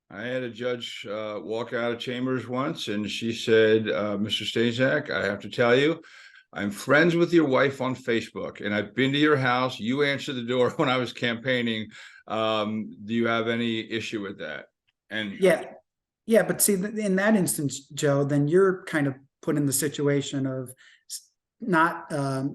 I had a judge walk out of chambers once, and she said, Mr. Staszak, I have to tell you, I'm friends with your wife on Facebook, and I've been to your house. You answered the door when I was campaigning. Do you have any issue with that? And Yeah, yeah, but see, in that instance, Joe, then you're kind of put in the situation of not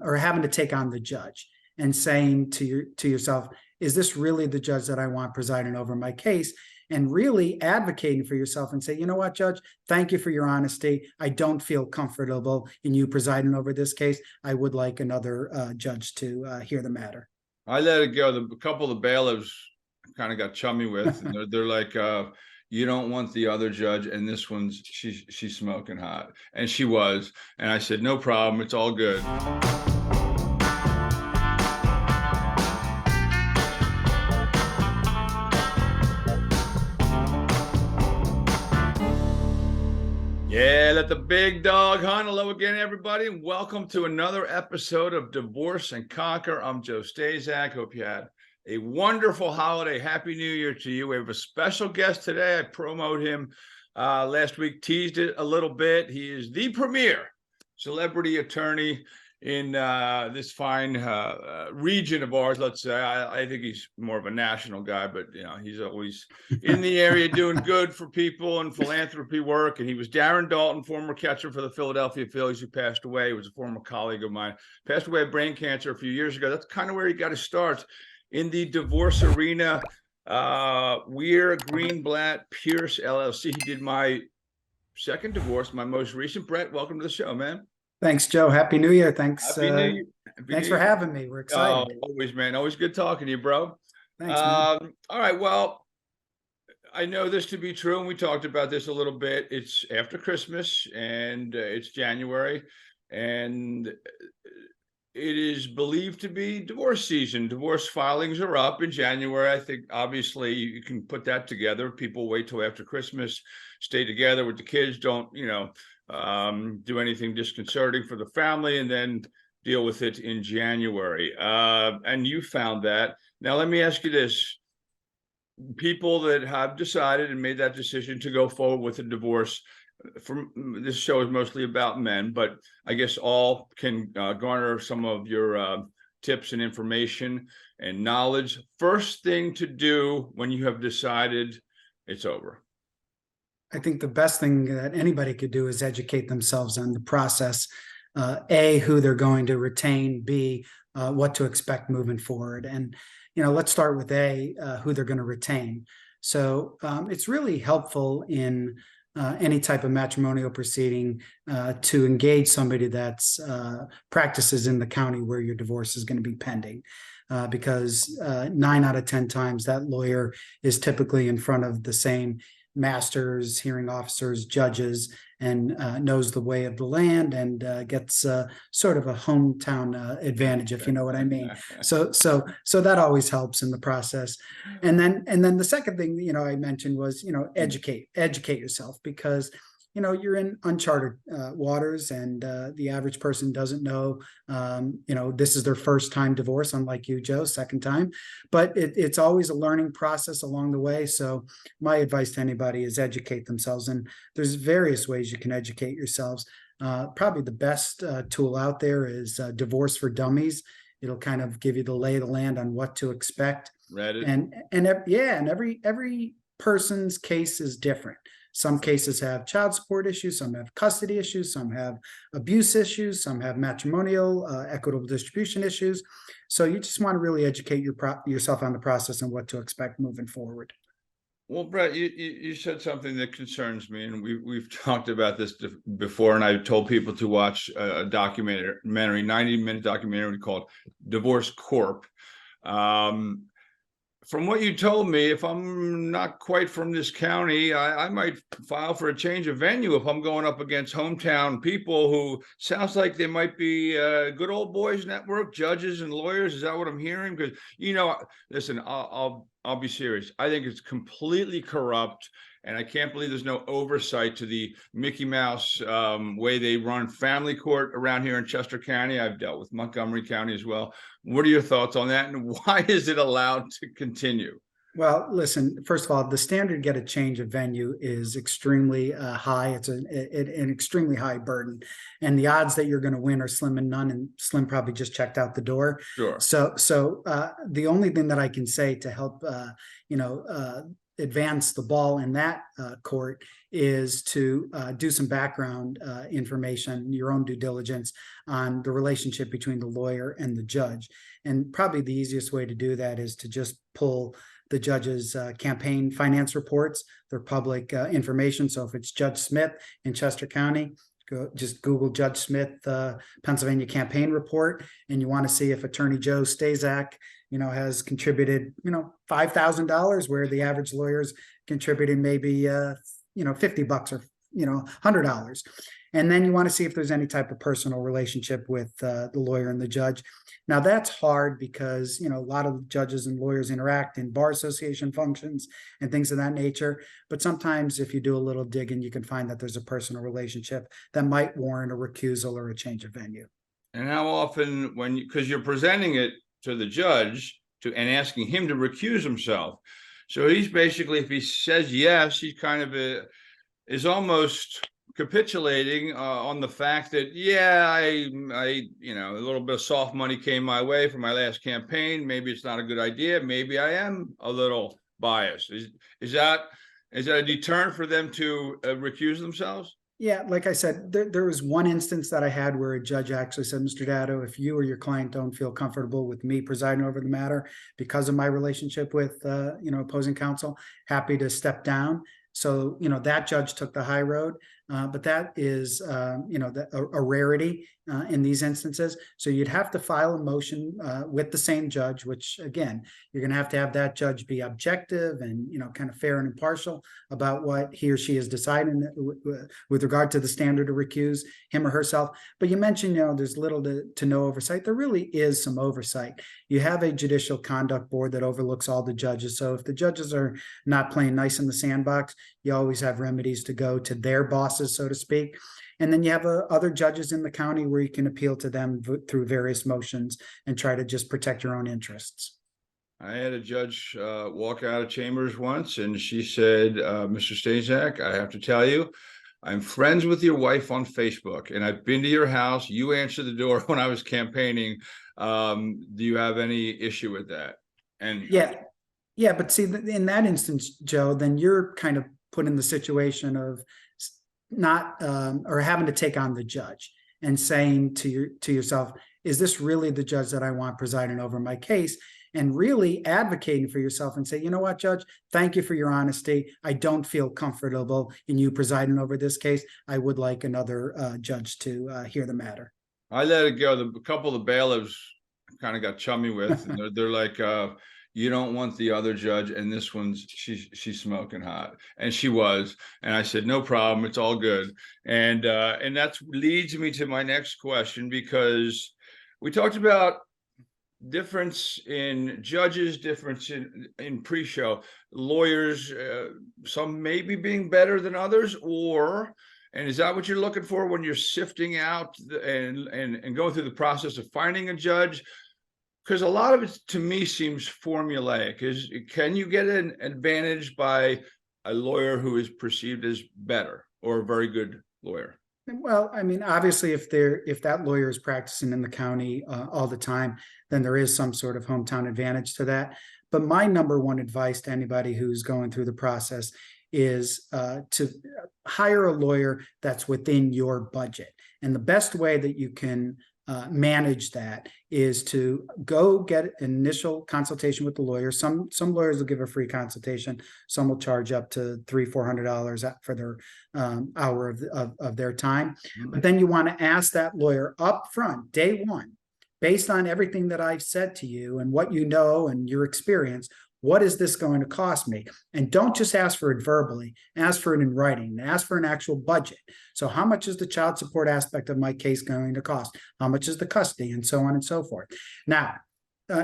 or having to take on the judge and saying to yourself, is this really the judge that I want presiding over my case? And really advocating for yourself and say, you know what, Judge, thank you for your honesty. I don't feel comfortable in you presiding over this case. I would like another judge to hear the matter. I let it go. A couple of the bailiffs kind of got chummy with, and they're like, you don't want the other judge, and this one's she's smoking hot, and she was, and I said, no problem, it's all good. Yeah, let the big dog hunt. Hello again, everybody, and welcome to another episode of Divorce and Conquer. I'm Joe Staszak. Hope you had a wonderful holiday. Happy New Year to you. We have a special guest today. I promoted him last week, teased it a little bit. He is the premier celebrity attorney in this fine region of ours, let's say. I think he's more of a national guy, but you know, he's always in the area doing good for people and philanthropy work. And he was Darren Daulton, former catcher for the Philadelphia Phillies, who passed away. He was a former colleague of mine, passed away of brain cancer a few years ago. That's kind of where he got his start in the divorce arena. Weir, Greenblatt, Pierce, LLC. He did my second divorce, my most recent. Brett, welcome to the show, man. Thanks, Joe. Happy New Year. Thanks. Happy New Year. Thanks for having me. We're excited. Always, man. Always good talking to you, bro. Thanks, man. All right. Well, I know this to be true, and we talked about this a little bit. It's after Christmas, and it's January, and it is believed to be divorce season. Divorce filings are up in January. I think obviously you can put that together. People wait till after Christmas, stay together with the kids, don't, do anything disconcerting for the family, and then deal with it in January. And you found that. Now, let me ask you this. People that have decided and made that decision to go forward with a divorce, from this show is mostly about men, but I guess all can garner some of your tips and information and knowledge. First thing to do when you have decided it's over. I think the best thing that anybody could do is educate themselves on the process. A, who they're going to retain. B, what to expect moving forward. And, let's start with A, who they're going to retain. So it's really helpful in any type of matrimonial proceeding to engage somebody that's practices in the county where your divorce is going to be pending. Because 9 out of 10 times that lawyer is typically in front of the same masters, hearing officers, judges, and knows the way of the land, and gets sort of a hometown advantage, if you know what I mean. So that always helps in the process. And then the second thing I mentioned was educate yourself, because you're in uncharted waters, and the average person doesn't know, this is their first time divorce, unlike you, Joe, second time, but it's always a learning process along the way. So my advice to anybody is educate themselves, and there's various ways you can educate yourselves. Probably the best tool out there is Divorce for Dummies. It'll kind of give you the lay of the land on what to expect. Reddit. And every person's case is different. Some cases have child support issues, some have custody issues, some have abuse issues, some have matrimonial, equitable distribution issues. So you just want to really educate yourself on the process and what to expect moving forward. Well, Brett, you said something that concerns me, and we've talked about this before, and I told people to watch a documentary, 90-minute documentary called Divorce Corp. From what you told me, if I'm not quite from this county, I might file for a change of venue if I'm going up against hometown people who sounds like they might be good old boys network, judges and lawyers. Is that what I'm hearing? Because, listen, I'll be serious. I think it's completely corrupt. And I can't believe there's no oversight to the Mickey Mouse way they run family court around here in Chester County. I've dealt with Montgomery County as well. What are your thoughts on that? And why is it allowed to continue? Well, listen, first of all, the standard to get a change of venue is extremely high. It's an extremely high burden. And the odds that you're going to win are slim and none. And Slim probably just checked out the door. Sure. So the only thing that I can say to help, you know, advance the ball in that court is to do some background information, your own due diligence on the relationship between the lawyer and the judge. And probably the easiest way to do that is to just pull the judge's campaign finance reports. They're public information. So if it's Judge Smith in Chester County, just Google Judge Smith Pennsylvania campaign report, and you want to see if Attorney Joe Staszak, you know, has contributed, you know, $5,000, where the average lawyer's contributing maybe you know, $50 or, you know, $100. And then you want to see if there's any type of personal relationship with the lawyer and the judge. Now that's hard because, you know, a lot of judges and lawyers interact in bar association functions and things of that nature. But sometimes if you do a little digging, you can find that there's a personal relationship that might warrant a recusal or a change of venue. And how often, when you, because you're presenting it to the judge and asking him to recuse himself. So he's basically, if he says yes, he kind of is almost capitulating on the fact that, yeah, I, you know, a little bit of soft money came my way for my last campaign. Maybe it's not a good idea. Maybe I am a little biased. Is that a deterrent for them to recuse themselves? Yeah, like I said, there was one instance that I had where a judge actually said, Mr. Datto, if you or your client don't feel comfortable with me presiding over the matter because of my relationship with, you know, opposing counsel, happy to step down. So, you know, that judge took the high road, but that is, you know, a rarity in these instances. So you'd have to file a motion with the same judge, which again, you're going to have that judge be objective and, you know, kind of fair and impartial about what he or she is deciding with regard to the standard to recuse him or herself. But you mentioned, you know, there's little to no oversight. There really is some oversight. You have a judicial conduct board that overlooks all the judges. So if the judges are not playing nice in the sandbox, you always have remedies to go to their bosses, so to speak. And then you have other judges in the county where you can appeal to them through various motions and try to just protect your own interests. I had a judge walk out of chambers once, and she said, Mr. Staszak, I have to tell you, I'm friends with your wife on Facebook, and I've been to your house. You answered the door when I was campaigning. Do you have any issue with that? And yeah, but see, in that instance, Joe, then you're kind of put in the situation of not or having to take on the judge and saying to yourself, is this really the judge that I want presiding over my case? And really advocating for yourself and say, you know what, Judge, thank you for your honesty. I don't feel comfortable in you presiding over this case. I would like another judge to hear the matter. I let it go. A couple of the bailiffs kind of got chummy with, and they're like, you don't want the other judge, and this one's she's smoking hot, and she was. And I said, no problem, it's all good. And that leads me to my next question, because we talked about difference in judges, difference in pre-show lawyers, some maybe being better than others, and is that what you're looking for when you're sifting out and going through the process of finding a judge? Because a lot of it to me seems formulaic. Can you get an advantage by a lawyer who is perceived as better or a very good lawyer? Well, I mean, obviously, if that lawyer is practicing in the county all the time, then there is some sort of hometown advantage to that. But my number one advice to anybody who's going through the process is to hire a lawyer that's within your budget. And the best way that you can manage that is to go get an initial consultation with the lawyer. Some lawyers will give a free consultation. Some will charge up to $300-400 for their hour of their time. But then you want to ask that lawyer up front, day one, based on everything that I've said to you and what you know and your experience, what is this going to cost me? And don't just ask for it verbally, ask for it in writing, ask for an actual budget. So how much is the child support aspect of my case going to cost? How much is the custody, and so on and so forth. Now,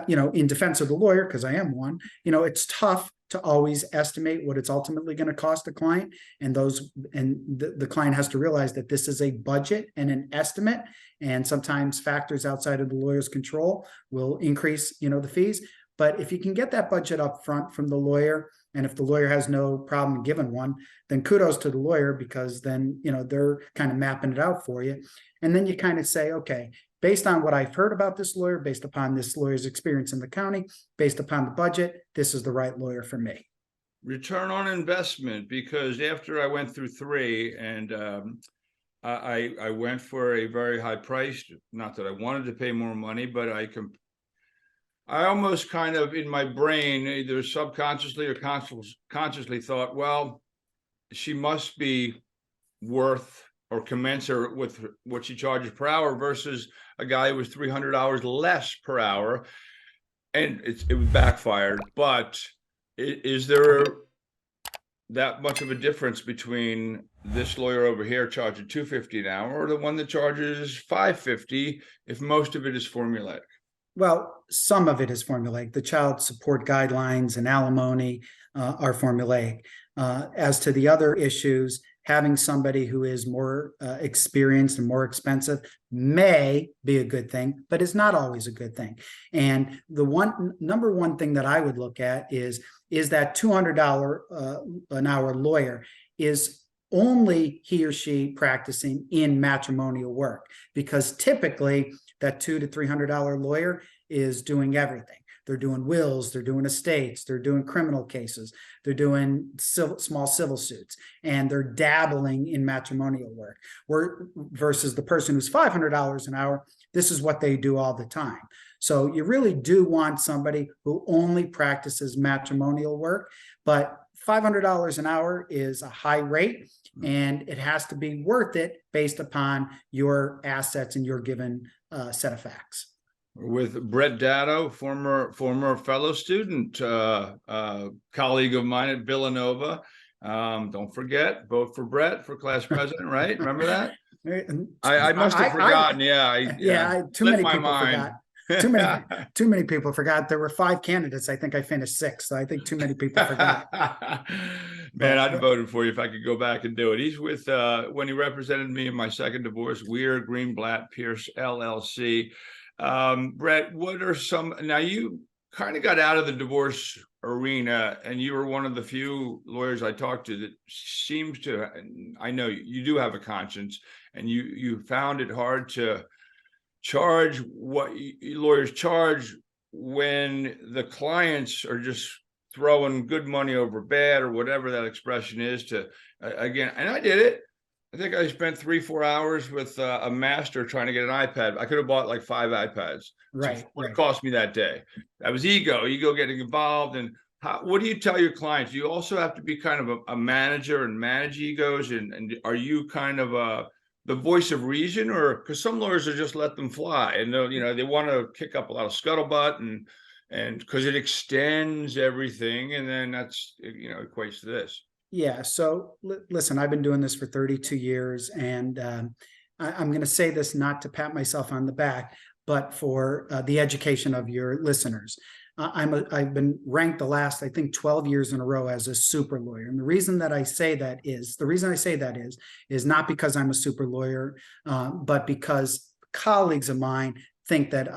you know, in defense of the lawyer, because I am one, you know, it's tough to always estimate what it's ultimately going to cost the client. And the client has to realize that this is a budget and an estimate. And sometimes factors outside of the lawyer's control will increase, you know, the fees. But if you can get that budget up front from the lawyer, and if the lawyer has no problem giving one, then kudos to the lawyer, because then, they're kind of mapping it out for you. And then you kind of say, okay, based on what I've heard about this lawyer, based upon this lawyer's experience in the county, based upon the budget, this is the right lawyer for me. Return on investment, because after I went through three, and I went for a very high price, not that I wanted to pay more money, but I almost kind of in my brain, either subconsciously or consciously thought, well, she must be worth or commensurate with what she charges per hour versus a guy who was $300 less per hour. And it was backfired. But is there that much of a difference between this lawyer over here charging $250 an hour or the one that charges $550 if most of it is formulaic? Well, some of it is formulaic. The child support guidelines and alimony are formulaic. As to the other issues, having somebody who is more experienced and more expensive may be a good thing, but it's not always a good thing. And the number one thing that I would look at is that $200 an hour lawyer, is only he or she practicing in matrimonial work? Because typically that $200 to $300 lawyer is doing everything. They're doing wills, they're doing estates, they're doing criminal cases, they're doing small civil suits, and they're dabbling in matrimonial work. Versus the person who's $500 an hour, this is what they do all the time. So you really do want somebody who only practices matrimonial work, but $500 an hour is a high rate, and it has to be worth it based upon your assets and your given set of facts. With Brett Datto, former fellow student, colleague of mine at Villanova. Don't forget, vote for Brett for class president, right? Remember that? I must have forgotten. Too many people forgot. Too many people forgot. There were 5 candidates. I think I finished 6. So I think too many people forgot. Man, I'd voted for you if I could go back and do it. He's with when he represented me in my second divorce, Weir, Greenblatt, Pierce, LLC. Brett, what are some, now you kind of got out of the divorce arena, and you were one of the few lawyers I talked to that seems to, I know you do have a conscience, and you found it hard to charge what lawyers charge when the clients are just throwing good money over bad, or whatever that expression is, to again, and I did it. I think I spent 3-4 hours with a master trying to get an iPad. I could have bought like 5 iPads. Right. What it cost me that day. That was ego getting involved. And what do you tell your clients? You also have to be kind of a manager and manage egos. And are you kind of the voice of reason, or because some lawyers are just let them fly, and they want to kick up a lot of scuttlebutt and because it extends everything, and then that's equates to this. Yeah. So listen, I've been doing this for 32 years, and I'm going to say this not to pat myself on the back, but for the education of your listeners. I've been ranked the last, I think, 12 years in a row as a super lawyer. And the reason I say that is not because I'm a super lawyer, but because colleagues of mine think that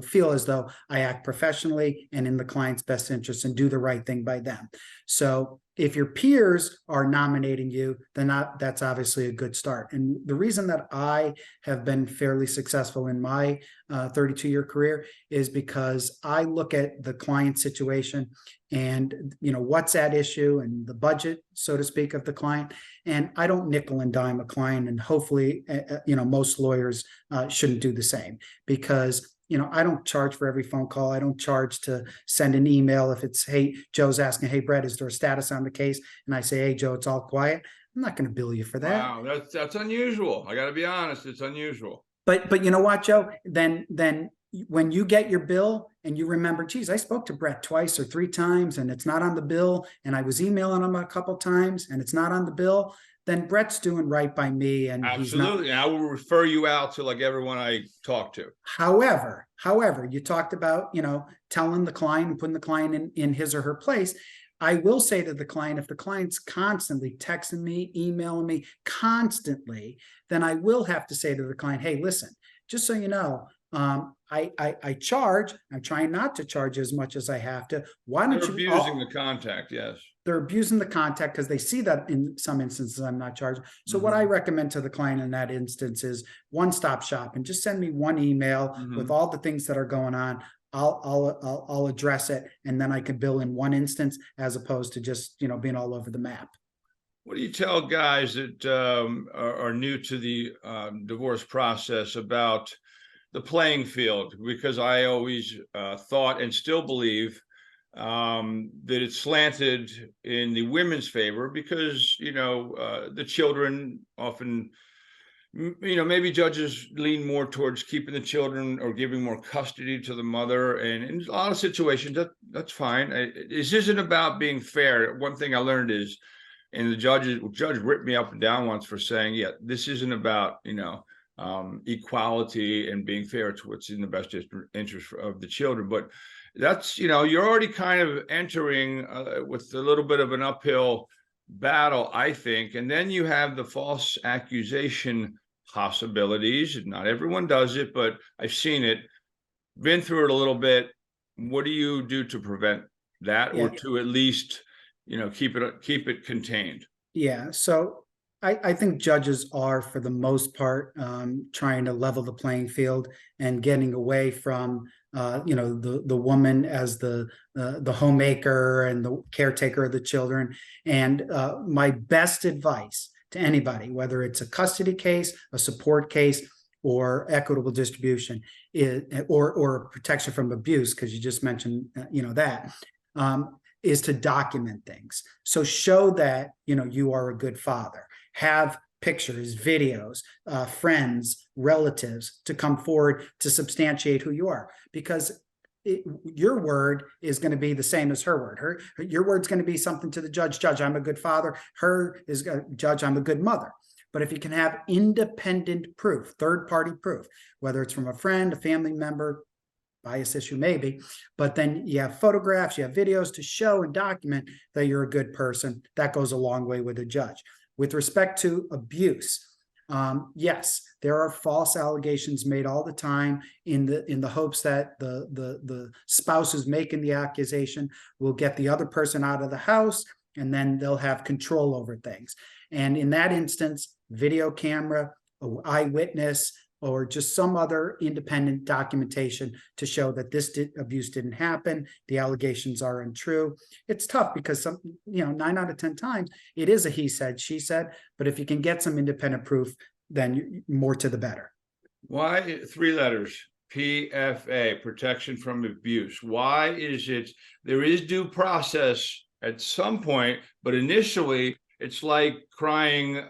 feel as though I act professionally and in the client's best interest and do the right thing by them. So if your peers are nominating you, then that's obviously a good start. And the reason that I have been fairly successful in my 32-year career is because I look at the client situation and what's at issue and the budget, so to speak, of the client. And I don't nickel and dime a client, and hopefully most lawyers shouldn't do the same, because I don't charge for every phone call. I don't charge to send an email if it's, hey, Joe's asking, hey, Brett, is there a status on the case? And I say, hey, Joe, it's all quiet. I'm not going to bill you for that. Wow, that's unusual. I got to be honest, it's unusual. But you know what, Joe? Then when you get your bill and you remember, geez, I spoke to Brett 2 or 3 times and it's not on the bill, and I was emailing him a couple times and it's not on the bill, then Brett's doing right by me. And absolutely. And I will refer you out to like everyone I talk to. However, you talked about, telling the client and putting the client in his or her place. I will say to the client, if the client's constantly texting me, emailing me constantly, then I will have to say to the client, hey, listen, just so you know, I charge. I'm trying not to charge as much as I have to. Why don't They're you? abusing the contact, yes. They're abusing the contact because they see that in some instances I'm not charging. So what I recommend to the client in that instance is one-stop shop, and just send me one email with all the things that are going on. I'll address it, and then I can bill in one instance as opposed to just being all over the map. What do you tell guys that are new to the divorce process about the playing field? Because I always thought and still believe that it's slanted in the women's favor because, the children often, maybe judges lean more towards keeping the children or giving more custody to the mother. And in a lot of situations, that's fine. This isn't about being fair. One thing I learned is, and the judge ripped me up and down once for saying, yeah, this isn't about, equality and being fair. It's what's in the best interest of the children. But that's, you're already kind of entering with a little bit of an uphill battle, I think. And then you have the false accusation possibilities. Not everyone does it, but I've seen it, been through it a little bit. What do you do to prevent that, or to at least keep it contained? Yeah. So I think judges are, for the most part, trying to level the playing field and getting away from, the woman as the homemaker and the caretaker of the children. And my best advice to anybody, whether it's a custody case, a support case, or equitable distribution, or protection from abuse, because you just mentioned, that. Is to document things. So show that, you are a good father. Have pictures, videos, friends, relatives to come forward to substantiate who you are, because your word is going to be the same as her word. Your word's going to be something to the judge. Judge, I'm a good father. Her is judge, I'm a good mother. But if you can have independent proof, third-party proof, whether it's from a friend, a family member, bias issue maybe, but then you have photographs, you have videos to show and document that you're a good person, that goes a long way with a judge. With respect to abuse, yes, there are false allegations made all the time in the hopes that the spouse who's making the accusation will get the other person out of the house, and then they'll have control over things. And in that instance, video camera, eyewitness, or just some other independent documentation to show that this abuse didn't happen, the allegations are untrue. It's tough because 9 out of 10 times it is a he said, she said, but if you can get some independent proof, then more to the better. Why 3 letters? PFA, protection from abuse. Why is it there is due process at some point, but initially it's like crying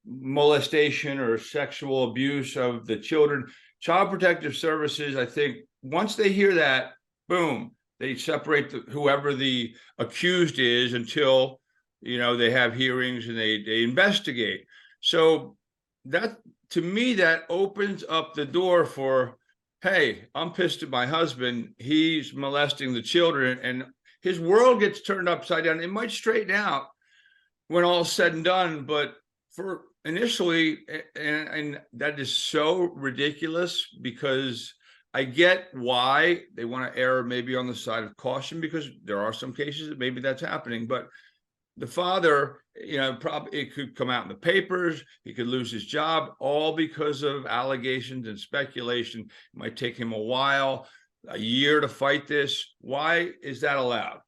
molestation or sexual abuse of the children. Child Protective Services, I think, once they hear that, boom, they separate whoever the accused is until they have hearings and they investigate. So that, to me, that opens up the door for, hey, I'm pissed at my husband, he's molesting the children, and his world gets turned upside down. It might straighten out when all's said and done, but for initially, and that is so ridiculous, because I get why they want to err maybe on the side of caution, because there are some cases that maybe that's happening, but the father, probably it could come out in the papers, he could lose his job, all because of allegations and speculation. It might take him a while, a year to fight this. Why is that allowed?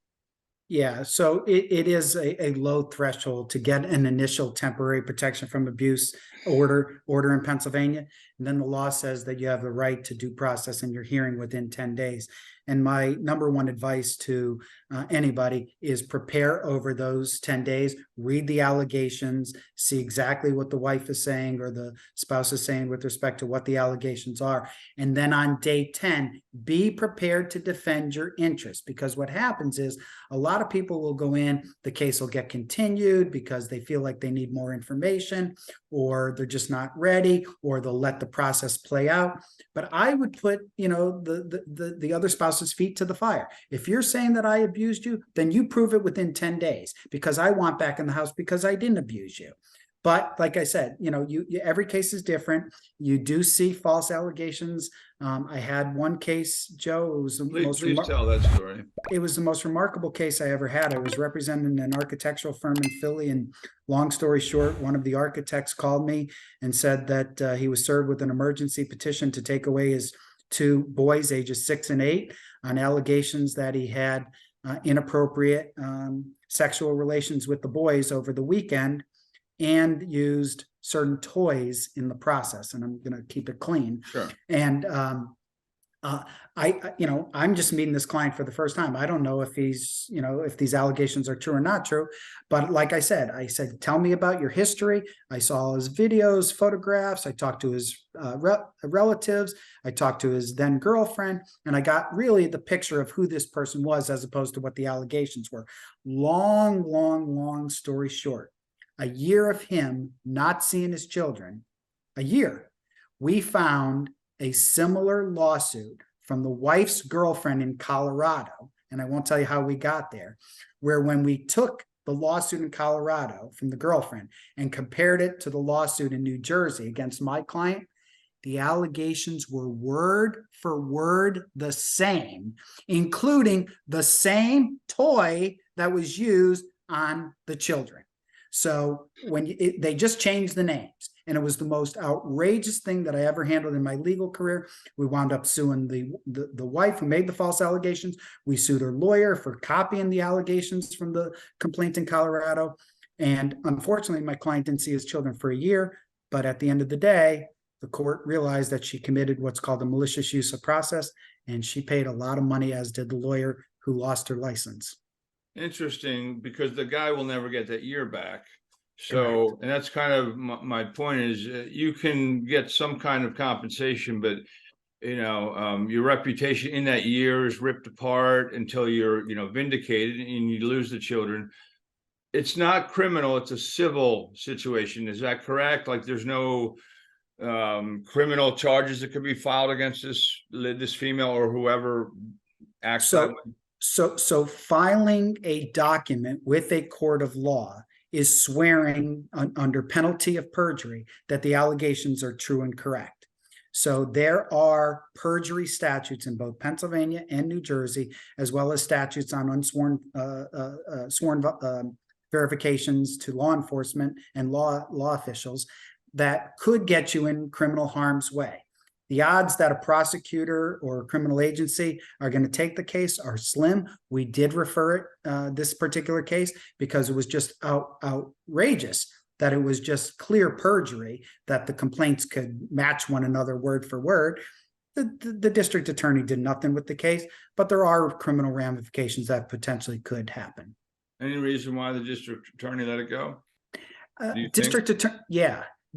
Yeah, so it is a low threshold to get an initial temporary protection from abuse order in Pennsylvania. And then the law says that you have the right to due process in your hearing within 10 days. And my number one advice to anybody is prepare over those 10 days, read the allegations, see exactly what the wife is saying or the spouse is saying with respect to what the allegations are. And then on day 10, be prepared to defend your interests, because what happens is a lot of people will go in, the case will get continued because they feel like they need more information, or they're just not ready, or they'll let the process play out. But I would put, the other spouse's feet to the fire. If you're saying that I abused you, then you prove it within 10 days, because I want back in the house because I didn't abuse you. But like I said, every case is different. You do see false allegations. I had one case, Joe. It was the Please tell that story. It was the most remarkable case I ever had. I was representing an architectural firm in Philly, and long story short, one of the architects called me and said that he was served with an emergency petition to take away his two boys, ages 6 and 8, on allegations that he had inappropriate sexual relations with the boys over the weekend and used certain toys in the process. And I'm going to keep it clean. Sure. And I'm just meeting this client for the first time. I don't know if if these allegations are true or not true. But like I said, tell me about your history. I saw his videos, photographs. I talked to his relatives. I talked to his then girlfriend, and I got really the picture of who this person was as opposed to what the allegations were. Long story short, a year of him not seeing his children, a year, we found a similar lawsuit from the wife's girlfriend in Colorado, and I won't tell you how we got there, where when we took the lawsuit in Colorado from the girlfriend and compared it to the lawsuit in New Jersey against my client, the allegations were word for word the same, including the same toy that was used on the children. So they just changed the names, and it was the most outrageous thing that I ever handled in my legal career. We wound up suing the wife who made the false allegations. We sued her lawyer for copying the allegations from the complaint in Colorado. And unfortunately, my client didn't see his children for a year. But at the end of the day, the court realized that she committed what's called a malicious use of process, and she paid a lot of money, as did the lawyer who lost her license. Interesting, because the guy will never get that year back. So, correct. And that's kind of my point is you can get some kind of compensation, but your reputation in that year is ripped apart until you're, vindicated and you lose the children. It's not criminal. It's a civil situation. Is that correct? Like there's no criminal charges that could be filed against this female or whoever acts that way? So filing a document with a court of law is swearing under penalty of perjury that the allegations are true and correct. So there are perjury statutes in both Pennsylvania and New Jersey, as well as statutes on unsworn sworn verifications to law enforcement and law officials that could get you in criminal harm's way. The odds that a prosecutor or a criminal agency are going to take the case are slim. We did refer it, this particular case, because it was just outrageous that it was just clear perjury, that the complaints could match one another word for word. The district attorney did nothing with the case, but there are criminal ramifications that potentially could happen. Any reason why the district attorney let it go?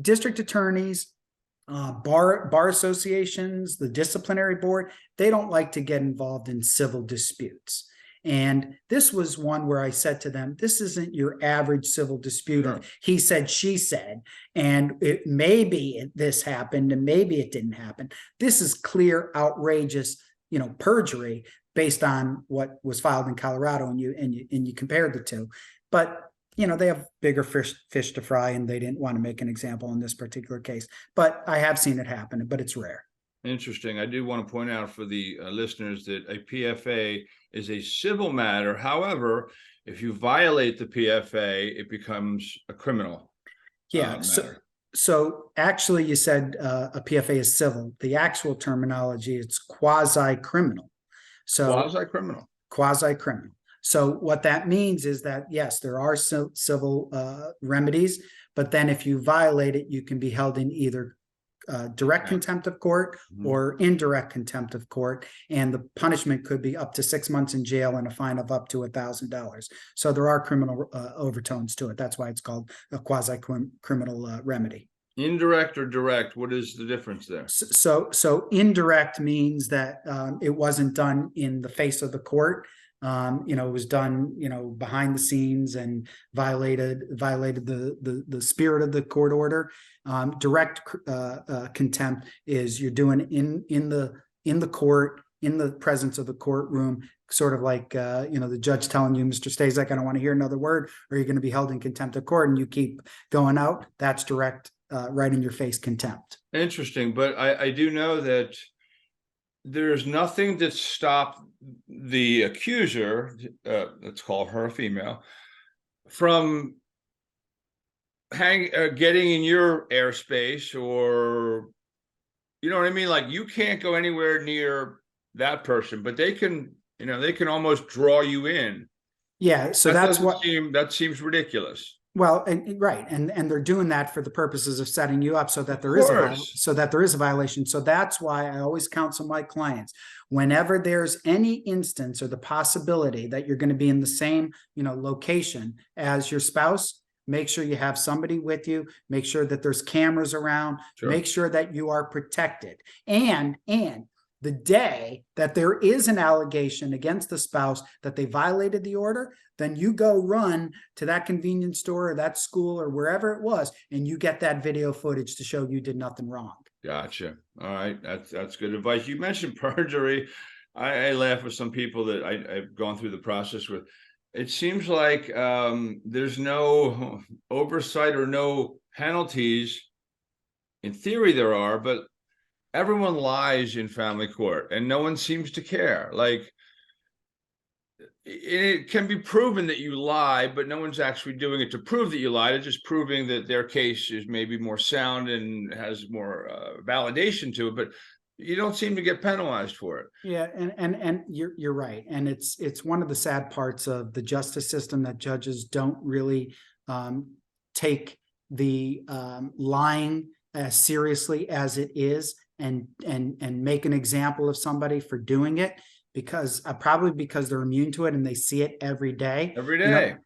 District attorneys, bar associations, the disciplinary board, they don't like to get involved in civil disputes. And this was one where I said to them, this isn't your average civil dispute of he said, she said, and maybe this happened and maybe it didn't happen. This is clear, outrageous, perjury based on what was filed in Colorado, and you compared the two. But they have bigger fish to fry, and they didn't want to make an example in this particular case. But I have seen it happen, but it's rare. Interesting. I do want to point out for the listeners that a PFA is a civil matter. However, if you violate the PFA, it becomes a criminal matter. So actually, you said a PFA is civil. The actual terminology, it's quasi-criminal. So quasi-criminal. So what that means is that, yes, there are civil remedies, but then if you violate it, you can be held in either direct contempt of court or indirect contempt of court. And the punishment could be up to 6 months in jail and a fine of up to $1,000. So there are criminal overtones to it. That's why it's called a quasi-criminal remedy. Indirect or direct, what is the difference there? So indirect means that it wasn't done in the face of the court. It was done, behind the scenes and violated the spirit of the court order. Direct contempt is you're doing in the court, in the presence of the courtroom, sort of like, the judge telling you, Mr. Staszak, I don't want to hear another word, or you're going to be held in contempt of court, and you keep going out, that's direct, right in your face contempt. Interesting. But I do know that there's nothing to stop the accuser, let's call her a female, from getting in your airspace, or you know what I mean? Like, you can't go anywhere near that person, but they can, they can almost draw you in. Yeah, so that's what that seems ridiculous. Well, right, and they're doing that for the purposes of setting you up so that there is a violation. So that's why I always counsel my clients, whenever there's any instance or the possibility that you're going to be in the same, location as your spouse, make sure you have somebody with you, make sure that there's cameras around, make sure that you are protected. And the day that there is an allegation against the spouse that they violated the order, then you go run to that convenience store or that school or wherever it was, and you get that video footage to show you did nothing wrong. Gotcha. All right. That's good advice. You mentioned perjury. I laugh with some people that I've gone through the process with. It seems like there's no oversight or no penalties. In theory, there are, but everyone lies in family court and no one seems to care. Like, it can be proven that you lie, but no one's actually doing it to prove that you lied. It's just proving that their case is maybe more sound and has more validation to it, but you don't seem to get penalized for it. Yeah, and you're right. And it's one of the sad parts of the justice system that judges don't really take the lying as seriously as it is, and make an example of somebody for doing it, because probably because they're immune to it and they see it every day.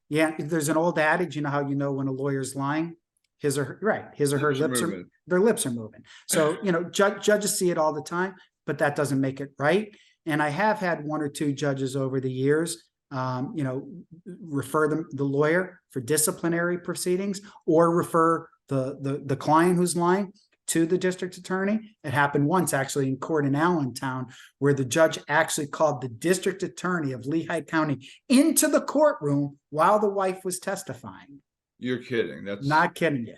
Yeah, there's an old adage, how when a lawyer's lying, his or her lips are moving. So judges see it all the time, but that doesn't make it right. And I have had one or two judges over the years refer the lawyer for disciplinary proceedings, or refer the client who's lying to the district attorney. It happened once, actually, in court in Allentown, where the judge actually called the district attorney of Lehigh County into the courtroom while the wife was testifying. You're kidding. That's not kidding you.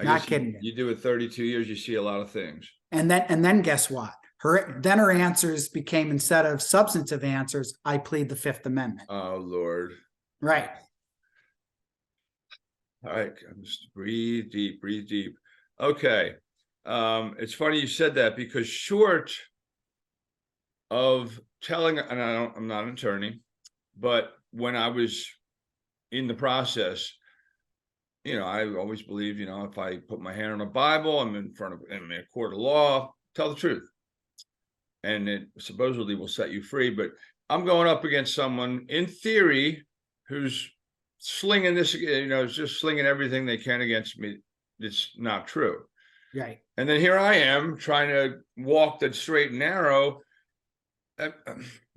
Not kidding you. You do it 32 years, you see a lot of things. And then guess what? Her answers became, instead of substantive answers, I plead the Fifth Amendment. Oh, Lord. Right. All right. Just breathe deep, breathe deep. Okay. It's funny you said that, because short of telling, and I'm not an attorney, but when I was in the process, I always believed, if I put my hand on a Bible, I'm in a court of law, tell the truth. And it supposedly will set you free. But I'm going up against someone, in theory, who's slinging this, is just slinging everything they can against me. It's not true. Right. And then here I am trying to walk the straight and narrow.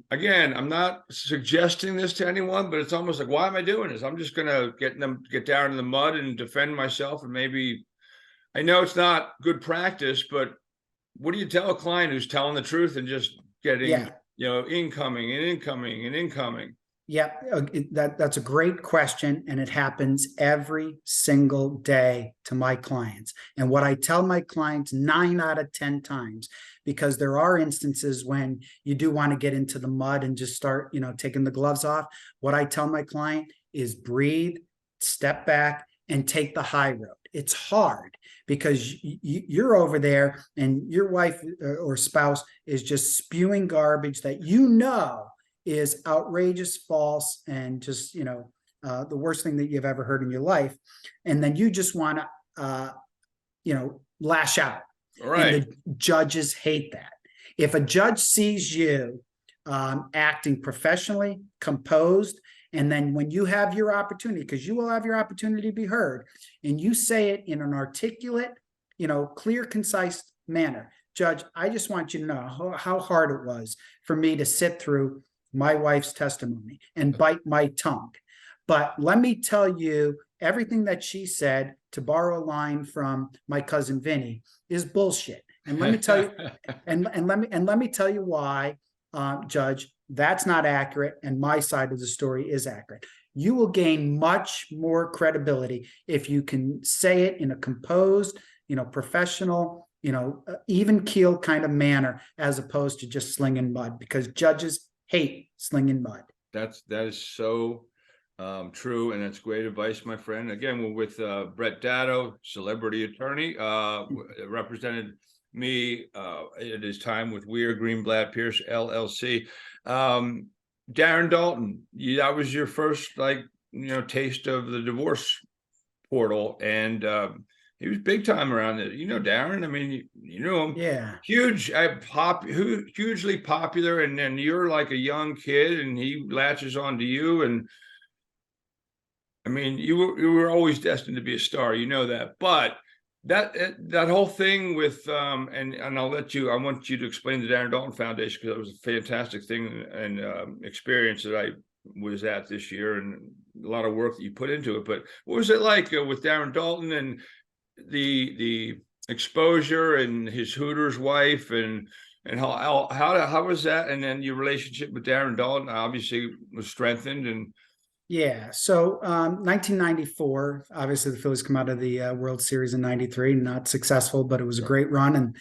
Again, I'm not suggesting this to anyone, but it's almost like, why am I doing this? I'm just going to get down in the mud and defend myself. And maybe, I know it's not good practice, but what do you tell a client who's telling the truth and just getting, incoming and incoming and incoming? Yeah, that's a great question. And it happens every single day to my clients. And what I tell my clients 9 out of 10 times, because there are instances when you do want to get into the mud and just start, taking the gloves off. What I tell my client is breathe, step back, and take the high road. It's hard because you're over there and your wife or spouse is just spewing garbage that is outrageous, false, and just, the worst thing that you've ever heard in your life. And then you just want to, lash out. All right. And the judges hate that. If a judge sees you acting professionally, composed, and then when you have your opportunity, because you will have your opportunity to be heard, and you say it in an articulate, clear, concise manner, Judge, I just want you to know how hard it was for me to sit through my wife's testimony and bite my tongue. But let me tell you, everything that she said, to borrow a line from my cousin Vinny, is bullshit. And let me tell you, and let me tell you why Judge, that's not accurate, and my side of the story is accurate. You will gain much more credibility if you can say it in a composed, professional, even keel kind of manner, as opposed to just slinging mud, because judges hate slinging mud. That is so true, and that's great advice, my friend. Again, we're with Brett Datto, celebrity attorney, represented me at his time with Weir Greenblatt Pierce LLC. Darren Daulton, that was your first taste of the divorce portal, and he was big time around it. Darren, I mean, you know him. Yeah. Hugely popular, and then you're like a young kid and he latches on to you, and I mean, you were always destined to be a star, that. But that whole thing with and I want you to explain the Darren Daulton Foundation, because it was a fantastic thing and experience that I was at this year, and a lot of work that you put into it. But what was it like with Darren Daulton and the exposure and his Hooters wife, and how was that? And then your relationship with Darren Daulton obviously was strengthened. And yeah, so 1994, obviously the Phillies come out of the World Series in 93, not successful, but it was a great run, and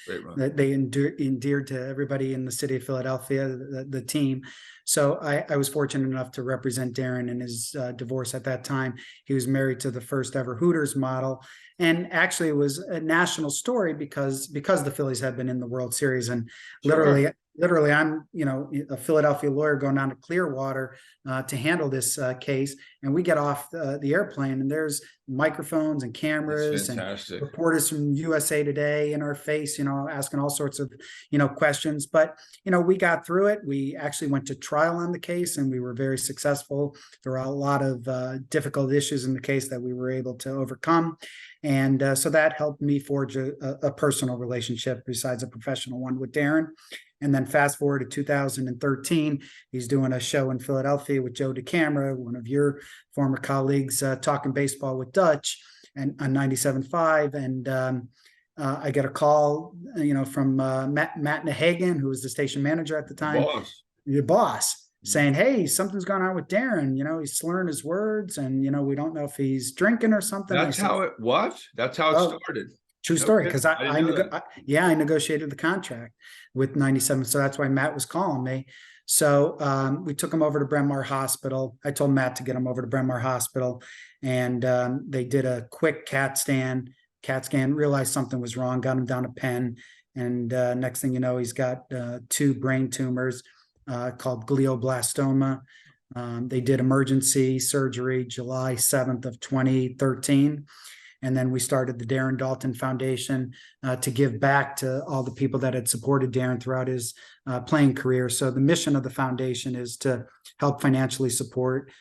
they endeared to everybody in the city of Philadelphia, the team. So I was fortunate enough to represent Darren in his divorce at that time. He was married to the first ever Hooters model, and actually it was a national story because the Phillies had been in the World Series, and literally I'm a Philadelphia lawyer going down to Clearwater to handle this case, and we get off the airplane, and there's microphones and cameras and reporters from USA Today in our face, asking all sorts of questions. But we got through it. We actually went to trial on the case, and we were very successful. There were a lot of difficult issues in the case that we were able to overcome, and so that helped me forge a personal relationship besides a professional one with Darren. And then fast forward to 2013, he's doing a show in Philadelphia with Joe DeCamara, one of your former colleagues, talking baseball with Dutch, and on 97.5. And I get a call, from Matt Nahagan, who was the station manager at the time, your boss, saying, "Hey, something's going on with Darren. He's slurring his words, and we don't know if he's drinking or something." That's how it started. True story, because I negotiated the contract with 97, so that's why Matt was calling me. So we took him over to Bryn Mawr Hospital. I told Matt to get him over to Bryn Mawr Hospital, and they did a quick CAT scan, realized something was wrong, got him down to Penn, and next thing you know, he's got 2 brain tumors called glioblastoma. They did emergency surgery July 7th of 2013. And then we started the Darren Daulton Foundation to give back to all the people that had supported Darren throughout his playing career. So the mission of the foundation is to help financially support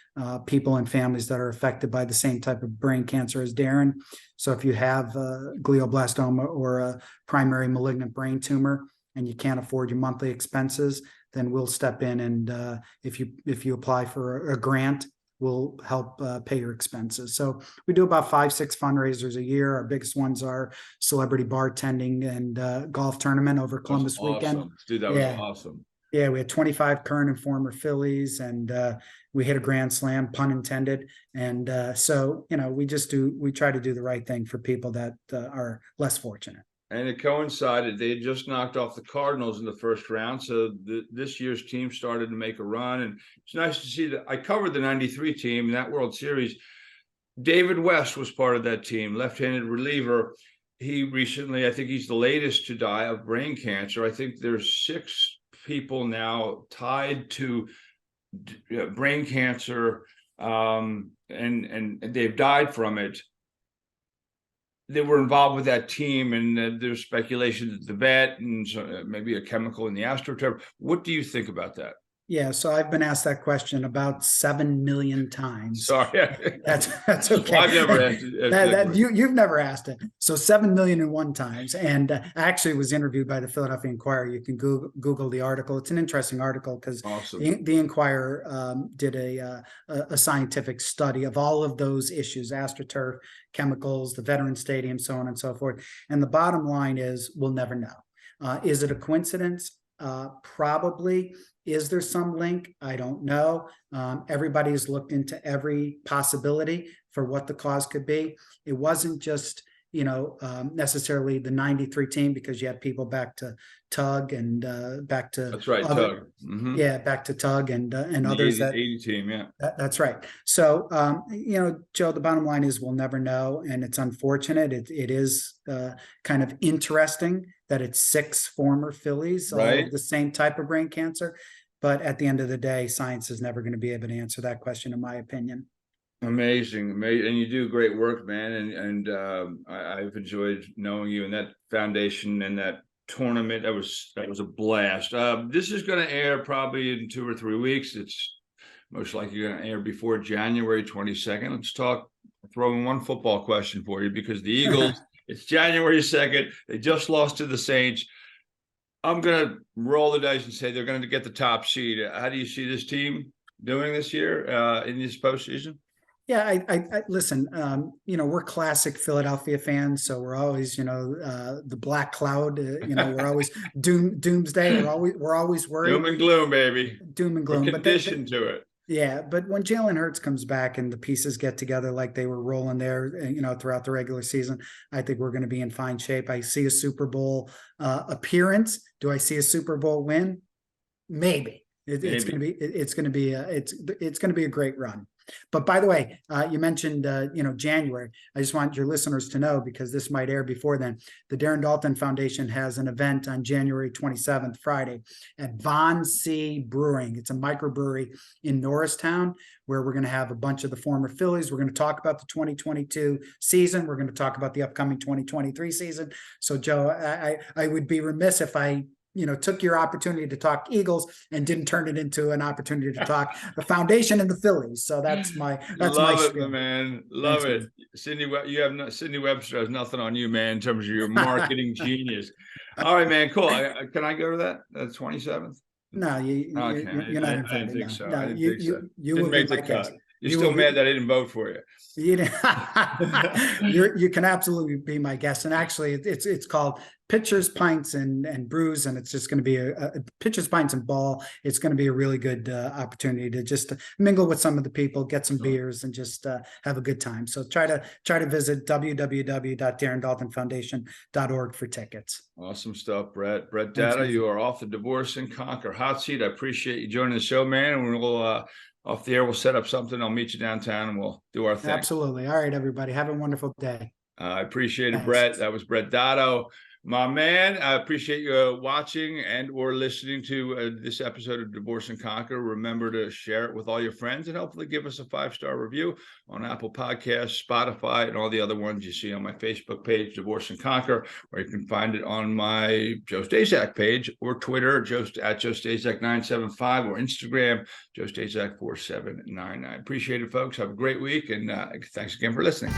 people and families that are affected by the same type of brain cancer as Darren. So if you have glioblastoma or a primary malignant brain tumor and you can't afford your monthly expenses, then we'll step in, and if you apply for a grant, will help pay your expenses. So we do about 5-6 fundraisers a year. Our biggest ones are celebrity bartending and golf tournament over Columbus weekend. Dude, that was awesome. Yeah, we had 25 current and former Phillies, and we hit a grand slam, pun intended. And so, we try to do the right thing for people that are less fortunate. And it coincided. They had just knocked off the Cardinals in the first round. So this year's team started to make a run. And it's nice to see that I covered the 93 team in that World Series. David West was part of that team, left-handed reliever. He recently, I think he's the latest to die of brain cancer. I think there's 6 people now tied to brain cancer, and they've died from it. They were involved with that team, and there's speculation that the vet and maybe a chemical in the AstroTurf. What do you think about that? Yeah, so I've been asked that question about 7 million times. Sorry, that's okay. Well, I've never asked it. You've never asked it. So 7 million and one times. And I actually was interviewed by the Philadelphia Inquirer. You can Google the article. It's an interesting article because the Inquirer did a scientific study of all of those issues: AstroTurf, chemicals, the Veteran Stadium, so on and so forth. And the bottom line is, we'll never know. Is it a coincidence? Probably. Is there some link? I don't know. Everybody's looked into every possibility for what the cause could be. It wasn't just, necessarily the 93 team, because you had people back to Tug and back to That's right, other, Tug. Mm-hmm. yeah, back to Tug and others 80 team, yeah. That's right. So, Joe, the bottom line is we'll never know, and it's unfortunate. It is kind of interesting that it's 6 former Phillies, all Right. with the same type of brain cancer. But at the end of the day, science is never going to be able to answer that question, in my opinion. Amazing, and you do great work, man. And I've enjoyed knowing you and that foundation and that tournament. That was a blast. This is going to air probably in 2 or 3 weeks. It's most likely going to air before January 22nd. Let's throw in one football question for you, because the Eagles, it's January 2nd. They just lost to the Saints. I'm going to roll the dice and say they're going to get the top seed. How do you see this team doing this year in this postseason? Yeah, I listen, we're classic Philadelphia fans, so we're always, the black cloud, we're always doomsday. We're always worried. Doom and gloom, baby. Doom and gloom. We're conditioned to it. Yeah, but when Jalen Hurts comes back and the pieces get together like they were rolling there, throughout the regular season, I think we're going to be in fine shape. I see a Super Bowl appearance. Do I see a Super Bowl win? Maybe. It's going to be a great run. But by the way, you mentioned, January. I just want your listeners to know, because this might air before then, the Darren Dalton Foundation has an event on January 27th, Friday, at Von C Brewing. It's a microbrewery in Norristown, where we're going to have a bunch of the former Phillies. We're going to talk about the 2022 season. We're going to talk about the upcoming 2023 season. So, Joe, I would be remiss if I took your opportunity to talk Eagles and didn't turn it into an opportunity to talk the foundation and the Phillies. So that's my spiel. Man. Love it. Man. Cindy Webster has nothing on you, man, in terms of your marketing genius. All right, man. Cool. Can I go to that? The 27th? No, you're not invited. I didn't think so. I didn't think so. You didn't make the cut. You're still mad that I didn't vote for you. You can absolutely be my guest. And actually, it's called Pitchers, Pints, and Brews, and it's just going to be a Pitchers, Pints, and Ball. It's going to be a really good opportunity to just mingle with some of the people, get some beers, and just have a good time. So try to visit www.darrendaltonfoundation.org for tickets. Awesome stuff, Brett. Brett Datto, you are off the Divorce and Conquer hot seat. I appreciate you joining the show, man. And we'll off the air, we'll set up something. I'll meet you downtown and we'll do our thing. Absolutely. All right, everybody. Have a wonderful day. I appreciate it, Brett. That was Brett Datto, my man. I appreciate you watching and or listening to this episode of Divorce and Conquer. Remember to share it with all your friends and hopefully give us a 5-star review on Apple Podcasts, Spotify, and all the other ones you see on my Facebook page, Divorce and Conquer, or you can find it on my Joe Staszak page or Twitter, at Joe Staszak 975, or Instagram, Joe Staszak 4799. Appreciate it, folks. Have a great week, and thanks again for listening.